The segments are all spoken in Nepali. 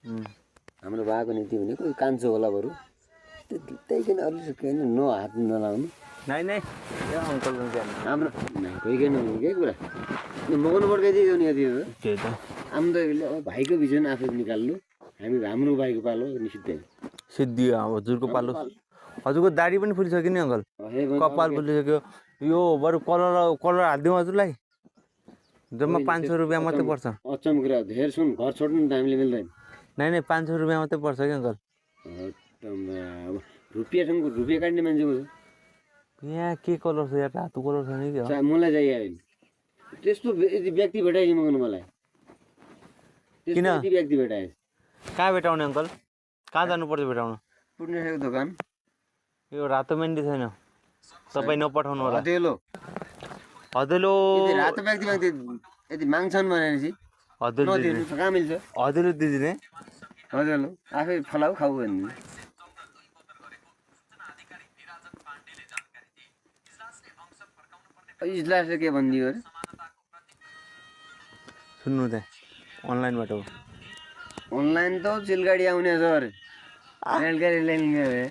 हाम्रो बाको नीति भनेको कान्छो होला बरु त्यही किन अलिक किन हात नलाउनु नहीं नहीं ये अंकल को क्या हाम्रो कोही किन के कुरा मगाउनु पड्काइदियो नि यति हो त्यही त हाम्रो भाइको बिजन आफै निकाल्नु हाम्रो भाइको पालो निषिद्धै सिद्धि हजुरको पालो हजुरको दाढी पनि फुलिसक्यो नि अंकल कपाल फुलिसक्यो यो बरु कलर हालिदिउँ हजुरलाई जम्मा 500 रुपियाँ मात्रै पर्छ अचम्म कुरा धेर सुन घर छोड्नु त हामीले मिल्दैन नहीं 500 रुपियाँ मात्रै पर्छ कि अंकल रुपियाँ काट्ने मान्छेको छ यहाँ के कलर छ यार रातो कलर छ नि के मलाई चाहियो त्यस्तो व्यक्ति भेटाइदिनु मगाउनु मलाई किन व्यक्ति भेटाए कहाँ भेटाउने अंकल कहाँ जानुपर्छ भेटाउन पुण्यको दोकान यो रातो मेन्डी छैन तपाईँ नपठाउनु होला हदेलो रातो व्यक्ति यदि माग्छन् भनेपछि नदिनु कहाँ मिल्छ हदेलो दिदिने हदेलो आफै फलाउ खाऊ भन्ने इजलासले के भनिदियो अरे सुन्नु त अनलाइनबाट हो अनलाइन त चिलगाडी आउने छ अरे रेलगाडी ल्याइने अरे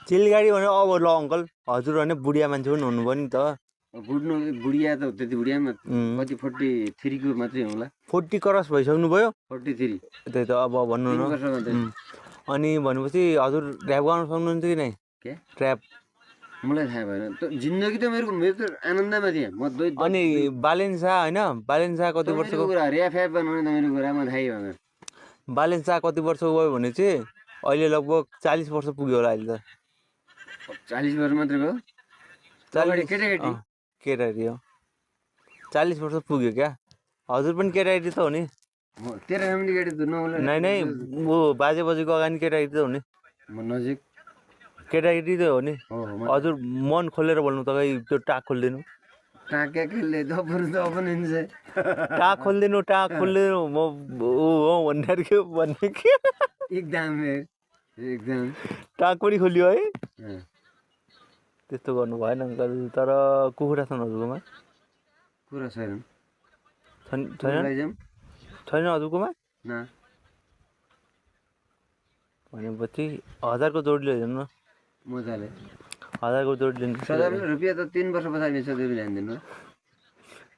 चिलगाडी भने अब ल अंकल हजुर भने बुढिया मान्छे पनि हुनुभयो नि त बुढिया त त्यति बुढियामा कति 43 को मात्रै होला 40 क्रस भइसक्नु भयो 43 त्यही त अब भन्नु न अनि भनेपछि हजुर र्याप गर्न सक्नुहुन्छ कि नै के र्याप मलाई थाहा भएन त जिन्दगी त मेरो त आनन्दमा थिए म अनि बालेन्सा हैन बालेन्सा कति वर्षको कुरा र्याप फ्याप बनाउने त मेरो कुरा म थाहै भएन बालेन्सा कति वर्षको भयो भने चाहिँ अहिले लगभग 40 वर्ष पुग्यो होला अहिले त 40 वर्ष मात्रै भयो 40 केटाकेटी हो 40 वर्ष पुग्यो क्या हजुर पनि केटाकेटी त हो नि तेरा नामले केटी त नहोला नै वो बाजे बजेको अगाडि केटाकेटी त हो नि म नजिक केटाकेटी त हो नि हजुर मन खोलेर बोल्नु तपाईँ त्यो टाक खोलिदिनु टाक खोल्ले टाक खोलिदिनु म हो भन्ने के एकदम टाक पनि खोलियो है त्यस्तो गर्नु भएन अंकल तर कुखुरा छन् हजुरकोमा कुरा छैन छैन हजुरकोमा भनेपछि 1000 को जोडी ल्याइदिनु न मजाले 1000 को जोडी लिनु रुपियाँ त 3 वर्ष पछाडि बेच्छ जोडी ल्याइदिनु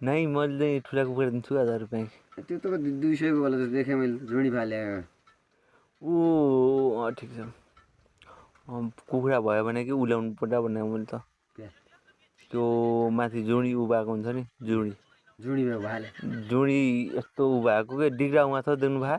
नै मैले ठुला कुखुरा दिन्छु 1000 रुपैयाँ त्यो त 200 को वाला त देखे मैले जोडी फाले ओ ठिक छ कुखुरा भयो भने कि उल्याउनु पर्छ भन्ने मैले त त्यो माथि जुडी उभाएको हुन्छ नि जुडी जुडी भयो भाले जुडी यस्तो उभाएको के डिग्रा उमा छ देख्नु भा